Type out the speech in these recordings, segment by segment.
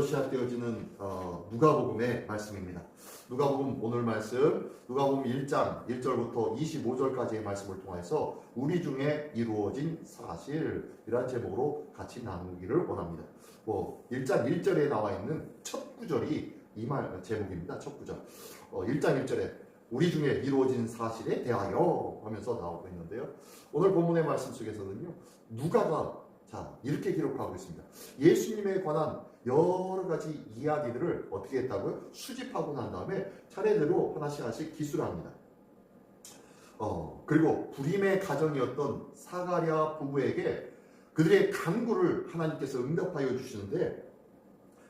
시작되어지는 누가복음의 말씀입니다. 누가복음 오늘 말씀 누가복음 1장 1절부터 25절까지의 말씀을 통해서 우리 중에 이루어진 사실이란 제목으로 같이 나누기를 원합니다. 1장 1절에 나와 있는 첫 구절이 이 말 제목입니다. 첫 구절. 1장 1절에 우리 중에 이루어진 사실에 대하여 하면서 나오고 있는데요. 오늘 본문의 말씀 속에서는요. 누가가 이렇게 기록하고 있습니다. 예수님에 관한 여러 가지 이야기들을 어떻게 했다고요? 수집하고 난 다음에 차례대로 하나씩 기술합니다. 그리고 불임의 가정이었던 사가랴 부부에게 그들의 간구를 하나님께서 응답하여 주시는데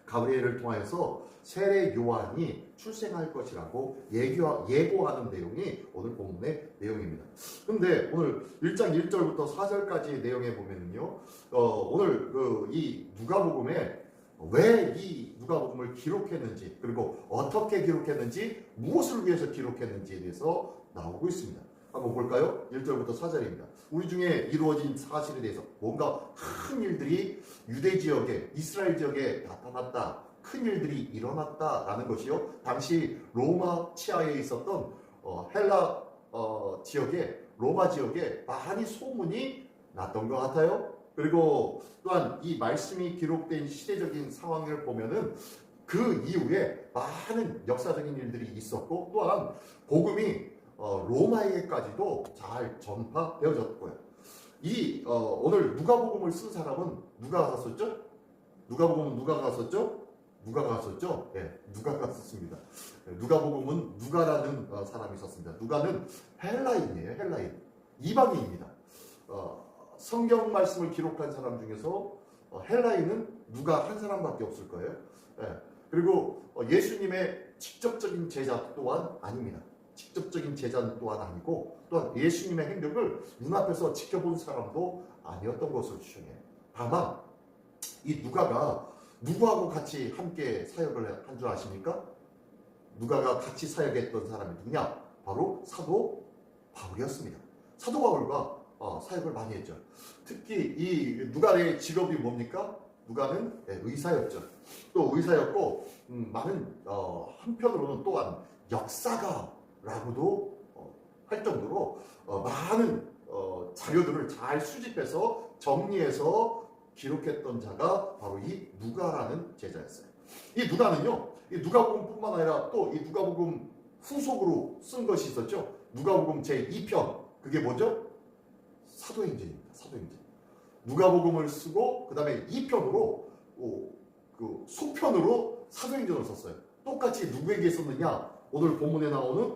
가브리엘을 통하여서 세례 요한이 출생할 것이라고 예고하는 내용이 오늘 본문의 내용입니다. 그런데 오늘 1장 1절부터 4절까지의 내용에 보면요, 오늘 이 누가복음에 왜 이 누가복음을 기록했는지, 그리고 어떻게 기록했는지, 무엇을 위해서 기록했는지에 대해서 나오고 있습니다. 한번 볼까요? 1절부터 4절입니다. 우리 중에 이루어진 사실에 대해서 뭔가 큰 일들이 유대 지역에, 이스라엘 지역에 나타났다. 큰 일들이 일어났다라는 것이요. 당시 로마 치하에 있었던 헬라 지역에, 로마 지역에 많이 소문이 났던 것 같아요. 그리고 또한 이 말씀이 기록된 시대적인 상황을 보면은 그 이후에 많은 역사적인 일들이 있었고, 또한 복음이 로마에게까지도 잘 전파되어졌고요. 오늘 누가복음을 쓴 사람은 누가 썼죠? 누가복음은 누가가 썼죠? 누가가 썼죠? 네, 누가가 썼습니다. 누가복음은 누가라는 사람이 썼습니다. 누가는 헬라인이에요. 헬라인. 이방인입니다. 성경 말씀을 기록한 사람 중에서 헬라인은 누가 한 사람밖에 없을 거예요. 네. 그리고 예수님의 직접적인 제자 또한 아닙니다. 직접적인 제자는 또한 아니고, 또한 예수님의 행적을 눈앞에서 지켜본 사람도 아니었던 것으로 추정해요. 다만 이 누가가 누구하고 같이 함께 사역을 한 줄 아십니까? 누가가 같이 사역했던 사람이 누구냐? 바로 사도 바울이었습니다. 사도 바울과 사역을 많이 했죠. 특히 이 누가의 직업이 뭡니까? 누가는 의사였죠. 또 의사였고, 많은 한편으로는 또한 역사가라고도 할 정도로 많은 자료들을 잘 수집해서 정리해서 기록했던 자가 바로 이 누가라는 제자였어요. 이 누가는요, 이 누가복음뿐만 아니라 또 이 누가복음 후속으로 쓴 것이 있었죠. 누가복음 제2편. 그게 뭐죠? 사도행전입니다. 사도행전. 누가복음을 쓰고 그 다음에 2편으로 그 소편으로 사도행전을 썼어요. 똑같이 누구에게 썼느냐? 오늘 본문에 나오는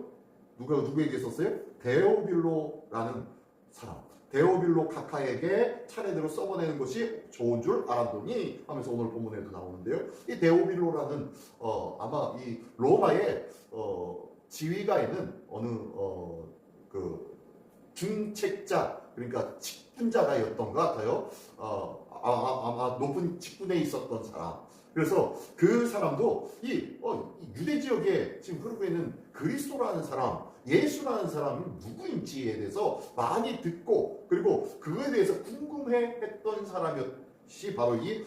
누구에게 썼어요? 데오빌로라는 사람. 데오빌로 각하에게 차례대로 써보내는 것이 좋은 줄 알았더니 하면서 오늘 본문에도 나오는데요. 이 데오빌로라는 아마 이 로마의 지위가 있는 어느 그 중책자, 그러니까 직분자가였던 것 같아요. 아마 높은 직분에 있었던 사람. 그래서 그 사람도 이 유대 지역에 지금 흐르고 있는 그리스도라는 사람, 예수라는 사람이 누구인지에 대해서 많이 듣고, 그리고 그거에 대해서 궁금해했던 사람이 바로 이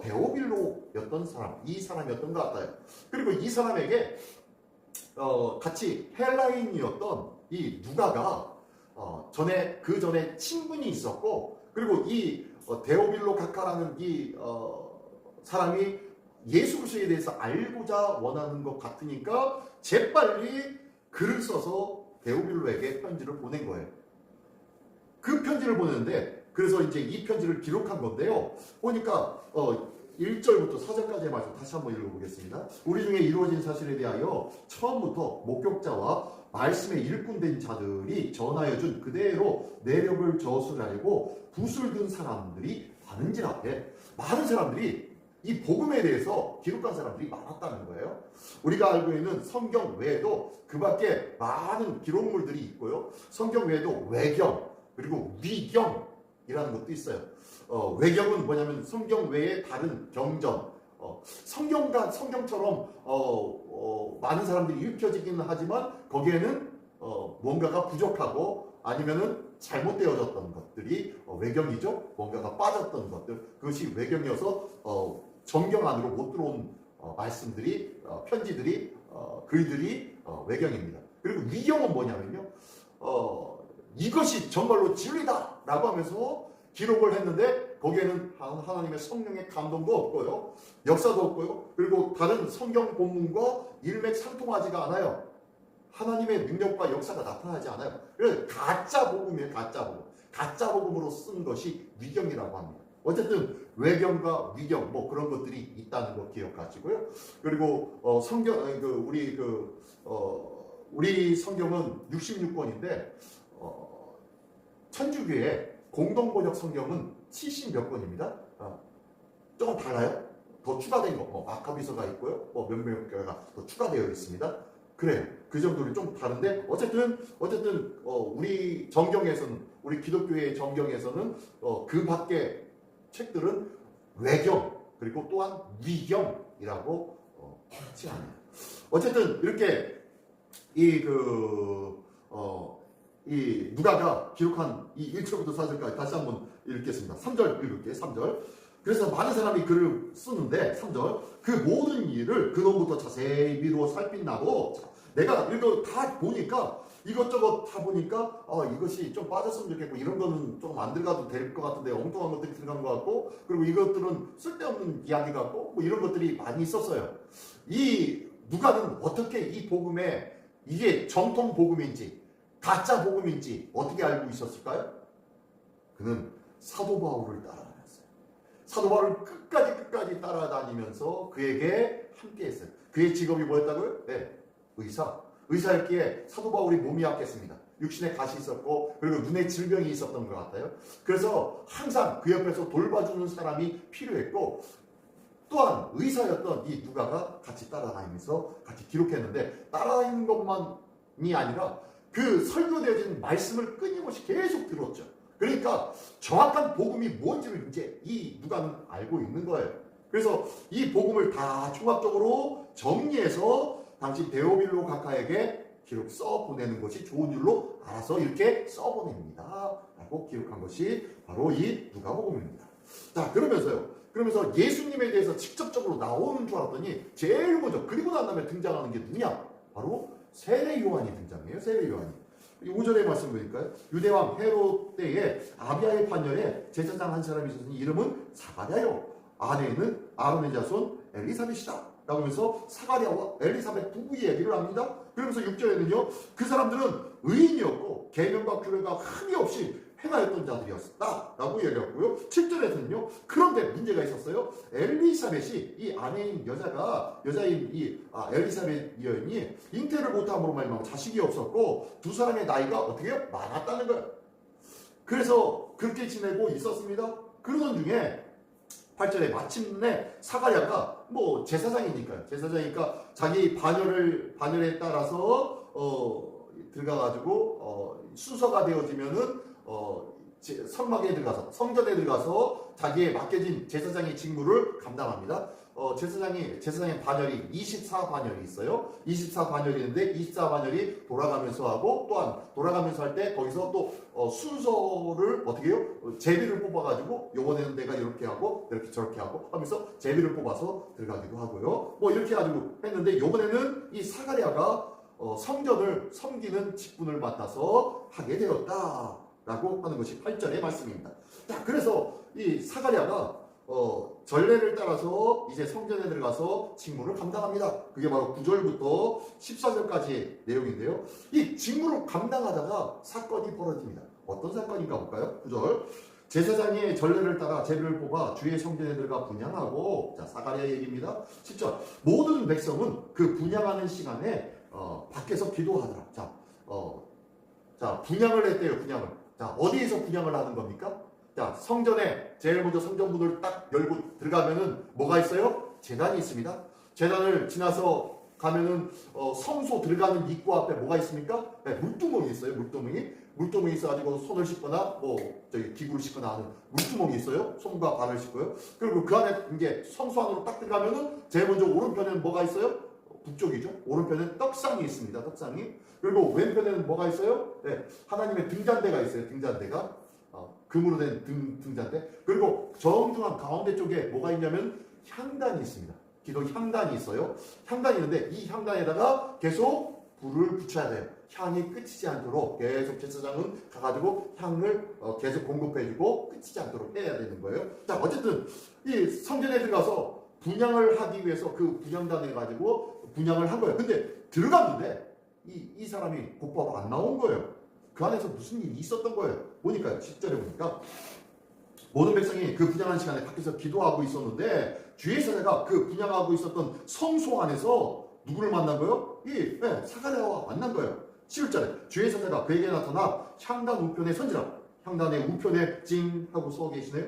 데오빌로였던 사람, 이 사람이었던 것 같아요. 그리고 이 사람에게 같이 헬라인이었던 이 누가가 그 전에 친분이 있었고, 그리고 이 데오빌로 각하라는 이 사람이 예수 그리스도에 대해서 알고자 원하는 것 같으니까 재빨리 글을 써서 데오빌로에게 편지를 보낸 거예요. 그 편지를 보냈는데, 그래서 이제 이 편지를 기록한 건데요. 보니까 1절부터 4절까지의 말씀 다시 한번 읽어보겠습니다. 우리 중에 이루어진 사실에 대하여 처음부터 목격자와 말씀에 일꾼된 자들이 전하여 준 그대로 내력을 저술하려고 붓을 든 사람들이 많은지라. 많은 사람들이 이 복음에 대해서 기록한 사람들이 많았다는 거예요. 우리가 알고 있는 성경 외에도 그 밖에 많은 기록물들이 있고요. 성경 외에도 외경, 그리고 위경이라는 것도 있어요. 외경은 뭐냐면 성경 외에 다른 경전, 성경처럼 많은 사람들이 읽혀지기는 하지만 거기에는 뭔가가 부족하고 아니면은 잘못되어졌던 것들이 외경이죠. 뭔가가 빠졌던 것들, 그것이 외경이어서 정경 안으로 못 들어온 말씀들이 편지들이 글들이 외경입니다. 그리고 위경은 뭐냐면요. 이것이 정말로 진리다 라고 하면서 기록을 했는데 거기에는 하나님의 성령의 감동도 없고요. 역사도 없고요. 그리고 다른 성경 본문과 일맥상통하지가 않아요. 하나님의 능력과 역사가 나타나지 않아요. 그래서 가짜 복음이에요. 가짜 복음. 가짜 복음으로 쓴 것이 위경이라고 합니다. 어쨌든 외경과 위경 뭐 그런 것들이 있다는 거 기억하시고요. 그리고 성경 우리 성경은 66권인데 천주교의 공동번역 성경은 70몇 권입니다. 조금 달라요. 더 추가된 거, 마카비서가 있고요. 몇몇 개가 더 추가되어 있습니다. 그래요. 그 정도는 좀 다른데 어쨌든 우리 정경에서는 우리 기독교의 정경에서는 그 밖에 책들은 외경 그리고 또한 위경이라고 하지 않아요. 어쨌든 이렇게 이 누가가 기록한 이 1절부터 4절까지 다시 한번 읽겠습니다. 3절 읽을게요. 3절. 그래서 많은 사람이 글을 쓰는데 3절 그 모든 일을 근원부터 자세히 미루어 살핀다고 내가 이거 다 보니까 이것저것 다 보니까 이것이 좀 빠졌으면 좋겠고 이런 거는 좀 안 들어가도 될 것 같은데 엉뚱한 것들이 들어간 것 같고 그리고 이것들은 쓸데없는 이야기 같고 뭐 이런 것들이 많이 있었어요. 이 누가는 어떻게 이 복음에 이게 정통 복음인지 가짜 복음인지 어떻게 알고 있었을까요? 그는 사도 바울을 따라다녔어요. 사도 바울을 끝까지 따라다니면서 그에게 함께했어요. 그의 직업이 뭐였다고요? 네, 의사였기에 사도 바울이 몸이 약했습니다. 육신에 가시 있었고 그리고 눈에 질병이 있었던 것 같아요. 그래서 항상 그 옆에서 돌봐주는 사람이 필요했고 또한 의사였던 이 누가가 같이 따라다니면서 같이 기록했는데 따라다니는 것만이 아니라 그 설교되어진 말씀을 끊임없이 계속 들었죠. 그러니까 정확한 복음이 뭔지를 이제 이 누가는 알고 있는 거예요. 그래서 이 복음을 다 종합적으로 정리해서 당시 데오빌로 각하에게 기록 써보내는 것이 좋은 줄로 알아서 이렇게 써보냅니다 라고 기록한 것이 바로 이 누가복음입니다. 자, 그러면서 예수님에 대해서 직접적으로 나오는 줄 알았더니 제일 먼저 그리고 난 다음에 등장하는 게 누구냐? 바로 세례 요한이 등장해요. 세례 요한이. 5절의 말씀 보니까요. 유대왕 헤롯 때에 아비야의 판년에 제사장 한 사람이 있었으니 이름은 사가랴요. 아내는 아론의 자손 엘리사벳이다. 라고 하면서 사가랴와 엘리사벳 부부의 얘기를 합니다. 그러면서 6절에는요. 그 사람들은 의인이었고 계명과 규례가 흠이 없이 행하였던 자들이었다 라고 얘기했고요. 7절에서는요. 그런데 문제가 있었어요. 엘리사벳이 이 아내인 여자인 이 엘리사벳 여인이 잉태를 못함으로 말미암아 자식이 없었고 두 사람의 나이가 어떻게 해요? 많았다는 거예요. 그래서 그렇게 지내고 있었습니다. 그러던 중에 8절에 마침내 사가랴가 뭐 제사장이니까 자기 반열에 따라서 들어가가지고 순서가 되어지면은 성막에 들어가서 성전에 들어가서 자기의 맡겨진 제사장의 직무를 감당합니다. 제사장의 반열이 24반열이 있어요. 24반열이 있는데 24반열이 돌아가면서 하고 또한 돌아가면서 할 때 거기서 또 순서를 어떻게 해요? 제비를 뽑아가지고 요번에는 내가 이렇게 하고 이렇게 저렇게 하고 하면서 제비를 뽑아서 들어가기도 하고요. 뭐 이렇게 가지고 했는데 요번에는 이 사가랴가 성전을 섬기는 직분을 맡아서 하게 되었다 라고 하는 것이 8절의 말씀입니다. 자, 그래서 이 사가랴가 전례를 따라서 이제 성전에 들어가서 직무를 감당합니다. 그게 바로 9절부터 14절까지의 내용인데요. 이 직무를 감당하다가 사건이 벌어집니다. 어떤 사건인가 볼까요? 9절. 제사장이 전례를 따라 제비를 뽑아 주의 성전에 들어가 분향하고, 자, 사가랴 얘기입니다. 10절. 모든 백성은 그 분향하는 시간에 밖에서 기도하더라. 자, 분향을 했대요. 분향을. 자, 어디에서 분향을 하는 겁니까? 자, 성전에 제일 먼저 성전문을 딱 열고 들어가면은 뭐가 있어요? 제단이 있습니다. 제단을 지나서 가면은 성소 들어가는 입구 앞에 뭐가 있습니까? 네, 물두멍이 있어요. 물두멍이 있어가지고 손을 씻거나 기구를 씻거나 하는 물두멍이 있어요. 손과 발을 씻고요. 그리고 그 안에 이제 성소 안으로 딱 들어가면은 제일 먼저 오른편에는 뭐가 있어요? 북쪽이죠. 오른편에는 떡상이 있습니다. 떡상이. 그리고 왼편에는 뭐가 있어요? 네, 하나님의 등잔대가 있어요. 등잔대가 금으로 된 등잔대. 그리고 정중앙 가운데 쪽에 뭐가 있냐면 향단이 있습니다. 기도 향단이 있어요. 향단이 있는데 이 향단에다가 계속 불을 붙여야 돼요. 향이 끊이지 않도록 계속 제사장은 가가지고 향을 계속 공급해주고 끊이지 않도록 해야 되는 거예요. 자, 어쨌든 이 성전에 들어가서 분향을 하기 위해서 그 분향단에 가지고 분향을 한 거예요. 근데 들어갔는데 이 사람이 곧바로 안 나온 거예요. 그 안에서 무슨 일이 있었던 거예요. 보니까요. 10절에 보니까 모든 백성이 그 분향하는 시간에 밖에서 기도하고 있었는데 주의 사자가 그 분향하고 있었던 성소 안에서 누구를 만난 거예요? 사가랴와 만난 거예요. 11절에 주의 사자가 그에게 나타나 향단 우편에 선지라. 향단의 우편에 찡 하고 서 계시네요.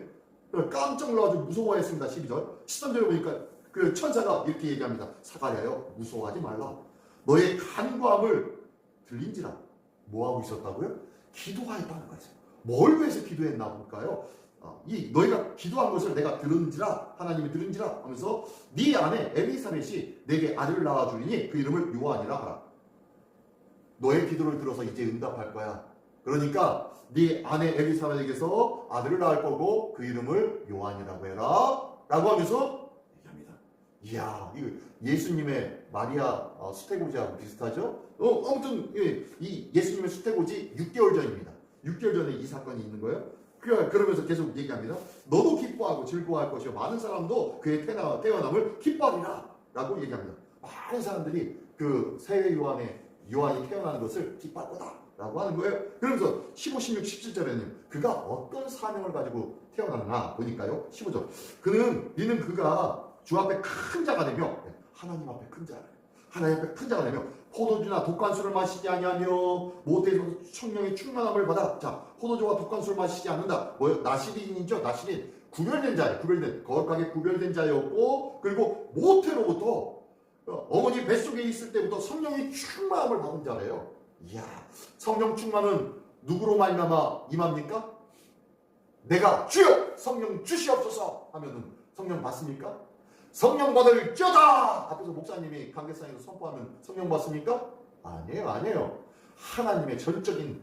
깜짝 놀라가지고 무서워했습니다. 12절. 13절에 보니까 그 천사가 이렇게 얘기합니다. 사가랴여 무서워하지 말라. 너의 간구함을 들린지라. 뭐하고 있었다고요? 기도하였다는 거예요. 뭘 위해서 기도했나 볼까요? 너희가 기도한 것을 내가 들은지라, 하나님이 들은지라 하면서 네 아내 엘리사벳이 내게 아들을 낳아주리니 그 이름을 요한이라 하라. 너의 기도를 들어서 이제 응답할 거야. 그러니까 네 아내 엘리사벳에게서 아들을 낳을 거고 그 이름을 요한이라고 해라 라고 하면서 얘기합니다. 이야, 이거 예수님의 마리아 수태고지하고 비슷하죠? 아무튼 이 예수님의 수태고지 6개월 전입니다. 6개월 전에 이 사건이 있는 거예요. 그러면서 계속 얘기합니다. 너도 기뻐하고 즐거워할 것이요 많은 사람도 그의 태어남을 기뻐하리라 라고 얘기합니다. 많은 사람들이 그 새 요한이 태어나는 것을 기뻐할 거다 라고 하는 거예요. 그러면서 15, 16, 17절에는 그가 어떤 사명을 가지고 태어났나 보니까요. 15절. 니는 그가 주 앞에 큰 자가 되며 하나님 앞에 큰 자가 되며 하나님 앞에 큰 자가 되며 포도주나 독간술을 마시지 아니하며 모태에서 성령의 충만함을 받아. 자, 포도주와 독간술을 마시지 않는다. 뭐요? 나시린이죠. 나시린. 구별된 자예요. 거룩하게 구별된 자였고, 그리고 모태로부터 어머니 뱃속에 있을 때부터 성령의 충만함을 받은 자래요. 이야, 성령 충만은 누구로 말미암아 임합니까? 내가 주여 성령 주시옵소서 하면은 성령 받습니까? 성령 받을 쩌다 앞에서 목사님이 강대상에서 선포하면 성령 받습니까? 아니에요. 하나님의 전적인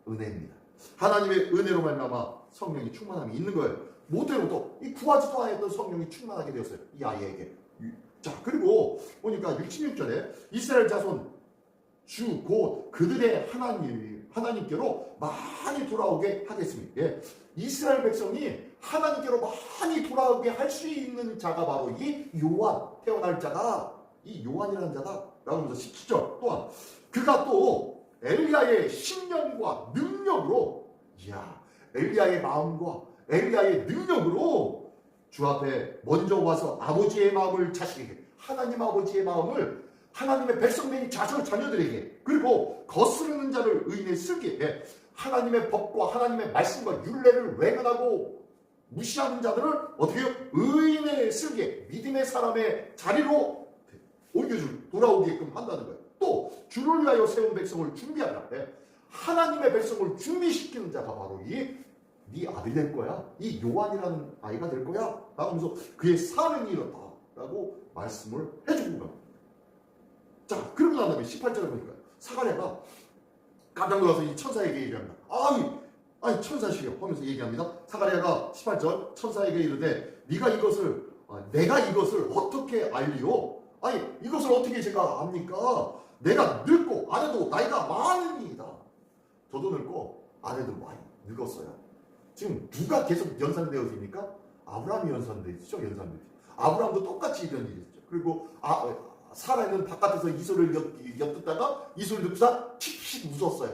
은혜입니다. 하나님의 은혜로 말미암아 성령이 충만함이 있는 거예요. 모태로부터 이 구하지도 않았던 성령이 충만하게 되었어요. 이 아이에게. 자, 그리고 보니까 6, 16절에 이스라엘 자손 주 곧 그들의 하나님께로 많이 돌아오게 하겠습니다. 이스라엘 백성이 하나님께로 많이 돌아오게 할 수 있는 자가 바로 이 요한, 태어날 자가 이 요한이라는 자다 라고 하면서 17절 또한 그가 또 엘리야의 신령과 능력으로, 엘리야의 마음과 엘리야의 능력으로 주 앞에 먼저 와서 아버지의 마음을 자식에게, 하나님 아버지의 마음을 하나님의 백성된 자녀들에게, 그리고 거스르는 자를 의인의 슬기에 하나님의 법과 하나님의 말씀과 율례를 외면하고 무시하는 자들을 어떻게 해요? 의인의 슬기에, 믿음의 사람의 자리로 돌아오게끔 한다는 거예요. 또 주를 위하여 세운 백성을 준비하라. 하나님의 백성을 준비시키는 자가 바로 네 아들이 될 거야. 이 요한이라는 아이가 될 거야. 라고 하면서 그의 사명이 이렇다 라고 말씀을 해주는 겁니다. 자, 그러고 난 다음에 18절에 보니까 사가랴가 깜짝 놀라서 이 천사에게 얘기합니다. 아니 천사시여 하면서 얘기합니다. 사가랴가 18절 천사에게 이르되 내가 이것을 어떻게 알리요? 이것을 어떻게 제가 압니까? 내가 늙고 아내도 나이가 많으니이다. 저도 늙고 아내도 많이 늙었어요. 지금 누가 계속 연상되어집니까? 아브라함이 연상되죠. 아브라함도 똑같이 이런 일이 있죠. 그리고 사라는 바깥에서 이 소리를 엿듣다가 이 소리를 듣자 픽픽 웃었어요.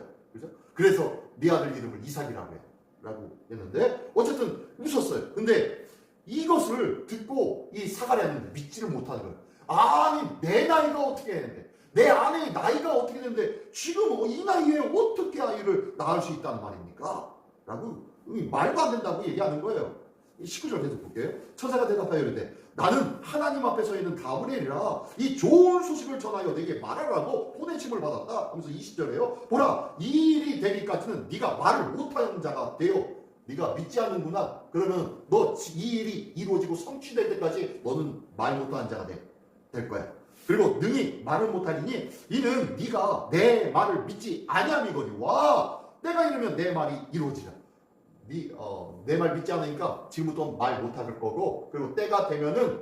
그래서 네 아들 이름을 이삭이라고 해. 라고 했는데 어쨌든 웃었어요. 근데 이것을 듣고 이 사가랴는 믿지를 못하는 거예요. 아니 내 나이가 어떻게 했는데, 내 아내의 나이가 어떻게 됐는데 지금 이 나이에 어떻게 아이를 낳을 수 있다는 말입니까? 라고 말도 안 된다고 얘기하는 거예요. 19절 계속 볼게요. 천사가 대답하여 이르되 나는 하나님 앞에 서 있는 가브리엘이라 이 좋은 소식을 전하여 내게 말하라고 보내심을 받았다 하면서 20절에요. 보라, 이 일이 되기까지는 네가 말을 못하는 자가 되어, 네가 믿지 않는구나. 그러면 너 이 일이 이루어지고 성취될 때까지 너는 말 못하는 자가 될 거야. 그리고 능히 말을 못하리니 이는 네가 내 말을 믿지 아니함이거니와 내가 이르면 내 말이 이루어지라. 내 말 믿지 않으니까 지금부터 말 못할 거고, 그리고 때가 되면은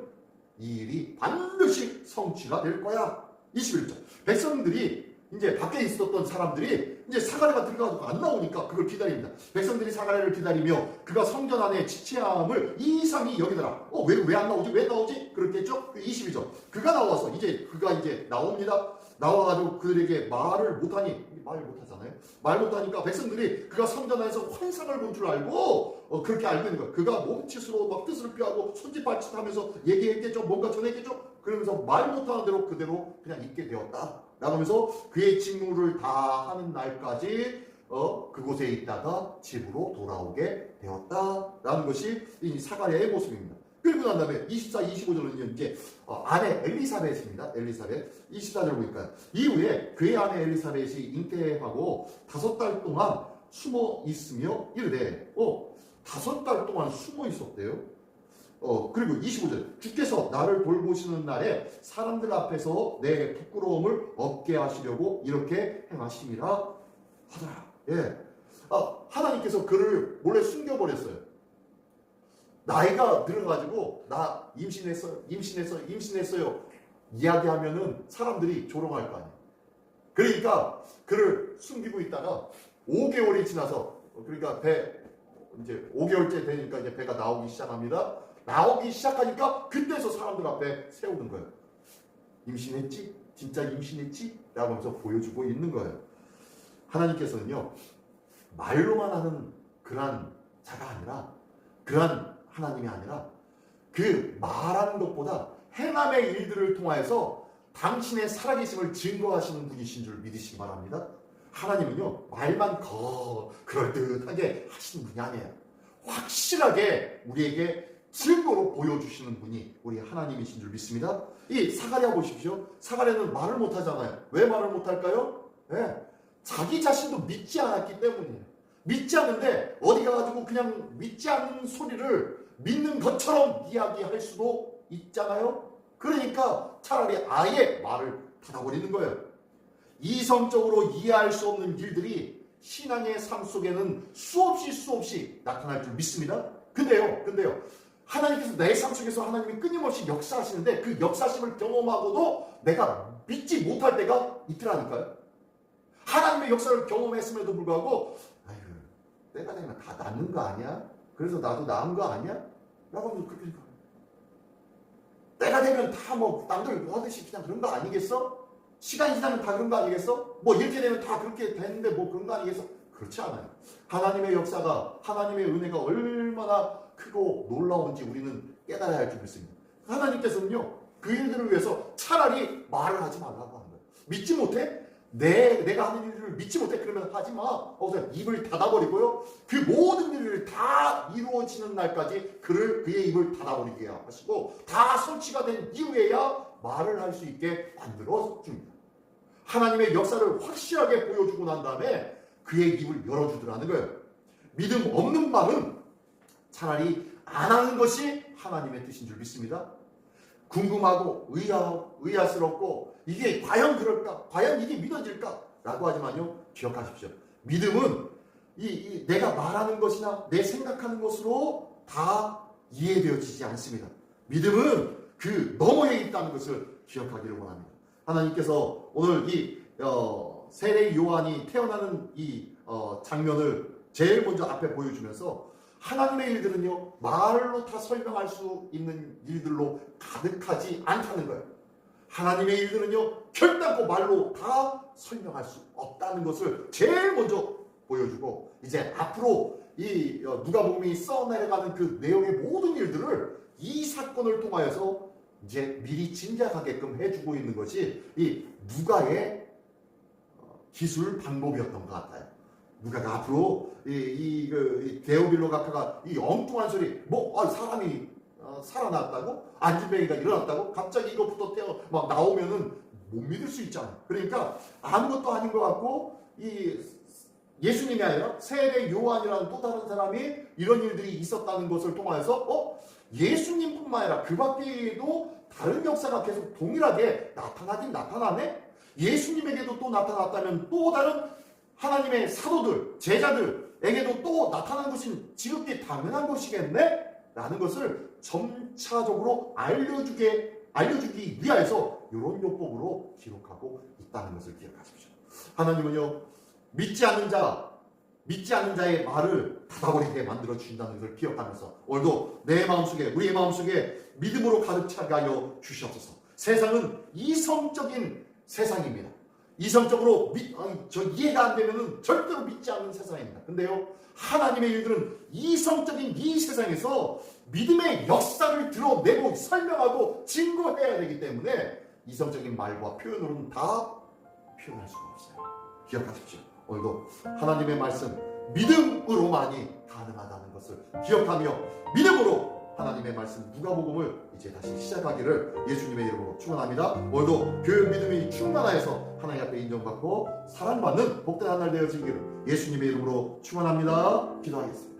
이 일이 반드시 성취가 될 거야. 21절. 백성들이 이제 밖에 있었던 사람들이 이제 사가랴가 들어가지고 안 나오니까 그걸 기다립니다. 백성들이 사가랴를 기다리며 그가 성전 안에 지체함을 이상히 여기더라. 왜 안 나오지? 왜 나오지? 그렇겠죠? 22절. 그가 나와서 그가 나옵니다. 나와가지고 그들에게 말을 못하니, 말 못하잖아요. 말 못하니까 백성들이 그가 성전 안에서 환상을 본 줄 알고 그렇게 알고 있는 거예요. 그가 몸짓으로 막 뜻을 펴하고 손짓발짓하면서 얘기했겠죠. 뭔가 전했겠죠. 그러면서 말 못하는 대로 그대로 그냥 있게 되었다. 라면서 그의 직무를 다 하는 날까지 그곳에 있다가 집으로 돌아오게 되었다라는 것이 이 사가랴의 모습입니다. 그리고 난 다음에 24, 25절은 이제 아내 엘리사벳입니다. 엘리사벳 24절 보니까 이후에 그의 아내 엘리사벳이 잉태하고 5달 동안 숨어 있으며 이르되 5달 동안 숨어 있었대요. 그리고 25절 주께서 나를 돌보시는 날에 사람들 앞에서 내 부끄러움을 없게 하시려고 이렇게 행하심이라 하더라. 예. 하나님께서 그를 몰래 숨겨버렸어요. 나이가 들어가지고 나 임신했어요 이야기하면은 사람들이 조롱할 거 아니에요. 그러니까 그를 숨기고 있다가 5개월이 지나서 그러니까 이제 5개월째 되니까 이제 배가 나오기 시작합니다. 나오기 시작하니까 그때서 사람들 앞에 세우는 거예요. 임신했지? 진짜 임신했지? 라고 하면서 보여주고 있는 거예요. 하나님께서는요 말로만 하는 그러한 자가 아니라 그러한 하나님이 아니라 그 말하는 것보다 행함의 일들을 통하여서 당신의 살아계심을 증거하시는 분이신 줄 믿으시기 바랍니다. 하나님은요 말만 그럴듯하게 하시는 분이 아니에요. 확실하게 우리에게 증거로 보여주시는 분이 우리 하나님이신 줄 믿습니다. 이 사가랴 보십시오. 사가랴는 말을 못하잖아요. 왜 말을 못할까요? 자기 자신도 믿지 않았기 때문이에요. 믿지 않는데 어디 가가지고 그냥 믿지 않는 소리를 믿는 것처럼 이야기할 수도 있잖아요. 그러니까 차라리 아예 말을 닫아버리는 거예요. 이성적으로 이해할 수 없는 일들이 신앙의 삶 속에는 수없이 나타날 줄 믿습니다. 근데요 하나님께서 내 삶 속에서 하나님이 끊임없이 역사하시는데 그 역사심을 경험하고도 내가 믿지 못할 때가 있더라니까요. 하나님의 역사를 경험했음에도 불구하고 때가 되면 다 낫는 거 아니야? 그래서 나도 나은 거 아니야? 라고 하면 그렇게 생각해요. 때가 되면 다 남들 하듯이 그냥 그런 거 아니겠어? 시간이 지나면 다 그런 거 아니겠어? 이렇게 되면 다 그렇게 되는데 그런 거 아니겠어? 그렇지 않아요. 하나님의 역사가 하나님의 은혜가 얼마나 크고 놀라운지 우리는 깨달아야 할 줄 믿습니다. 하나님께서는요 그 일들을 위해서 차라리 말을 하지 말라고 하는 거예요. 믿지 못해? 내가 하는 일을 믿지 못해? 그러면 하지 마. 입을 닫아버리고요. 그 모든 일을 다 이루어지는 날까지 그의 입을 닫아버리게 하시고 다 성취가 된 이후에야 말을 할 수 있게 만들어 줍니다. 하나님의 역사를 확실하게 보여주고 난 다음에 그의 입을 열어주더라는 거예요. 믿음 없는 말은 차라리 안 하는 것이 하나님의 뜻인 줄 믿습니다. 궁금하고 의아스럽고 이게 과연 그럴까? 과연 이게 믿어질까? 라고 하지만요 기억하십시오. 믿음은 내가 말하는 것이나 내 생각하는 것으로 다 이해되어지지 않습니다. 믿음은 그 너머에 있다는 것을 기억하기를 원합니다. 하나님께서 오늘 이 세례 요한이 태어나는 이 장면을 제일 먼저 앞에 보여주면서 하나님의 일들은요 말로 다 설명할 수 있는 일들로 가득하지 않다는 거예요. 하나님의 일들은요 결단코 말로 다 설명할 수 없다는 것을 제일 먼저 보여주고 이제 앞으로 이 누가복음이 써내려가는 그 내용의 모든 일들을 이 사건을 통하여서 이제 미리 짐작하게끔 해주고 있는 것이 이 누가의 기술 방법이었던 것 같아요. 누가가 앞으로 이 데오빌로 각하가 이 엉뚱한 소리 사람이 살아났다고? 안진뱅이가 일어났다고? 갑자기 이것부터 막 나오면은 못 믿을 수 있잖아요. 그러니까 아무것도 아닌 것 같고 이 예수님이 아니라 세례 요한이라는 또 다른 사람이 이런 일들이 있었다는 것을 통해서 예수님뿐만 아니라 그 밖에도 다른 역사가 계속 동일하게 나타나긴 나타나네? 예수님에게도 또 나타났다면 또 다른 하나님의 사도들, 제자들에게도 또 나타난 것은 지극히 당연한 것이겠네? 라는 것을 점차적으로 알려주기 위하여서 이런 요법으로 기록하고 있다는 것을 기억하십시오. 하나님은요, 믿지 않는 자의 말을 닫아버리게 만들어 주신다는 것을 기억하면서 오늘도 내 마음속에, 우리의 마음속에 믿음으로 가득 차게 하여 주시옵소서. 세상은 이성적인 세상입니다. 이성적으로 이해가 안 되면은 절대로 믿지 않는 세상입니다. 근데요, 하나님의 일들은 이성적인 이 세상에서 믿음의 역사를 드러내고 설명하고 증거해야 되기 때문에 이성적인 말과 표현으로는 다 표현할 수가 없어요. 기억하십시오. 오늘도 하나님의 말씀 믿음으로만이 가능하다는 것을 기억하며 믿음으로 하나님의 말씀 누가복음을 이제 다시 시작하기를 예수님의 이름으로 축원합니다. 오늘도 교육 믿음이 충만하여서 하나님 앞에 인정받고 사랑받는 복된 한 날 되어지기를 예수님의 이름으로 축원합니다. 기도하겠습니다.